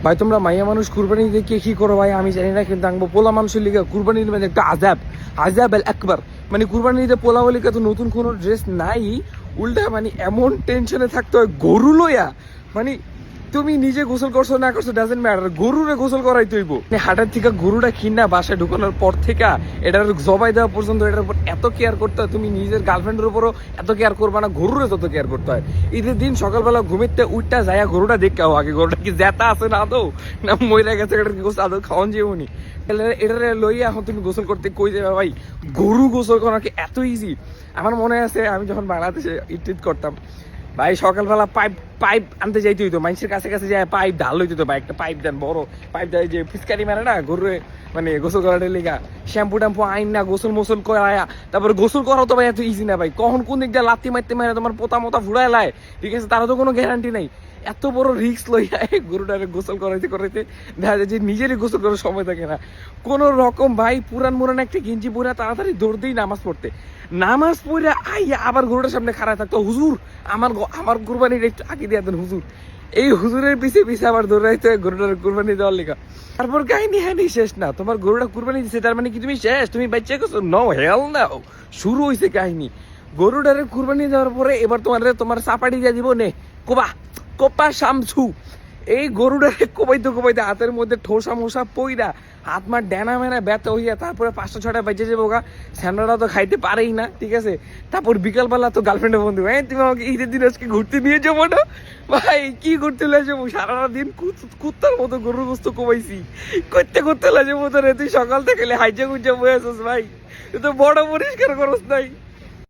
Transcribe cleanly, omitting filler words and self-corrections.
ভাই তোমরা মাইয়া মানুষ কুরবানি দিতে কে কি করো ভাই আমি জানি না, কিন্তু আনবো পোলা মানুষের লিগে কুরবানি মানে একটা আজাব, আজাব আল আকবার। মানে কুরবানি দিতে পোলা বলিকে তো নতুন কোনো ড্রেস নাই, উল্টা মানে এমন টেনশনে থাকতে হয় গরু লইয়া। মানে তুমি নিজে গোসল করছো না করছো ডাজেন্ট ম্যাটার, গরুরে গোসল করাই তৈব। হাটের থেকে গরুটা কিনা বাসায় ঢুকানোর পর থেকে এটার জবাই দেওয়া পর্যন্ত এটার উপর এত কেয়ার করতে হয়। তুমি নিজের গার্লফ্রেন্ডের উপরও এত কেয়ার করবা না, গরুরে যত কেয়ার করতে হয়। ঈদের দিন সকালবেলা ঘুমিতে উঠটা যায় গরুটা দেখতে হও আগে, গরুটা কি জেতা আছে না আদৌ, না মহিলা গেছে, এটার কি গোসল আদৌ খাওয়ান যেওনি। এটা লইয়া এখন তুমি গোসল করতে কই যাবে ভাই? গরু গোসল করা কি এত ইজি? আমার মনে আছে আমি যখন বাংলাদেশে ঈদ করতাম ভাই, সকালবেলা পাইপ পাইপ আনতে যাইতে হইতো, মানুষের কাছে কাছে যায় পাইপ ঢাল হইতো তো ভাই, একটা পাইপ দেন বড় পাইপ দেয়, যে ফিসকারি মারে না গরুরে, মানে গোসল করার লেগা শ্যাম্পু ট্যাম্পু আইন না গোসল মোসল করায়া, তারপরে গোসল করাও তো ভাই এত ইজি না ভাই। কখন কোন দিক দিয়ে লাত্তি মারতে মারে তোমার পোতা মোতা ফুড়ায় লায়, ঠিক আছে, তারা তো কোনো গ্যারান্টি নাই। এত বড় রিস্ক লইয়া গরুটারে গোসল করাইতে করাইতে দেখা যায় যে নিজেরই গোসল করার সময় থাকে না কোনো রকম ভাই। পুরান মুরান একটা গেঞ্জি পরে তাড়াতাড়ি দৌড় দিই নামাজ পড়তে, নামাজ পড়ে আইয়া আবার গরুটার সামনে খাড়ায় থাকতো, হুজুর আমার কুরবানির একটু আগে দিয়ে দেন হুজুর। এই হুজুরের পিছে পিছে আবার দৌড়াইতে গরুটার কুরবানি দেওয়ার লেখা। তারপর কাহিনী হানি শেষ না, তোমার গরুটা কুরবানি দিচ্ছে তার মানে কি তুমি শেষ, তুমি বাচ্চা করছো? নো হেল নাও, শুরু হয়েছে কাহিনী। গরুটারে কুরবানি দেওয়ার পরে এবার তোমার চাপাটি দিয়ে দিব নে কোবা কোপা শামছু। এই গরুটারে কোবাইতে কোবাইতে হাতের মধ্যে ঠোসা মোসা পইরা হাত মার ডেনা মেনা ব্যথা হইয়া তারপরে 5-6টা বেজে যাবো গা। স্যান্ডারা তো খাইতে পারেই না, ঠিক আছে। তারপর বিকালবেলা তো গার্লফ্রেন্ডের বন্ধু, হ্যাঁ তুমি আমাকে ঈদের দিন আজকে ঘুরতে নিয়ে যাবো না? ভাই কি ঘুরতে নিয়ে যাবো? সারা দিন কুত্তার মতো গরুর গোস্ত কোবাইছি, করতে করতে নিয়ে যাবো তোরে। তুই সকাল থেকে হাইজা গুজা বয়ে আছিস ভাই, তুই তো বড় পরিষ্কার করস নাই।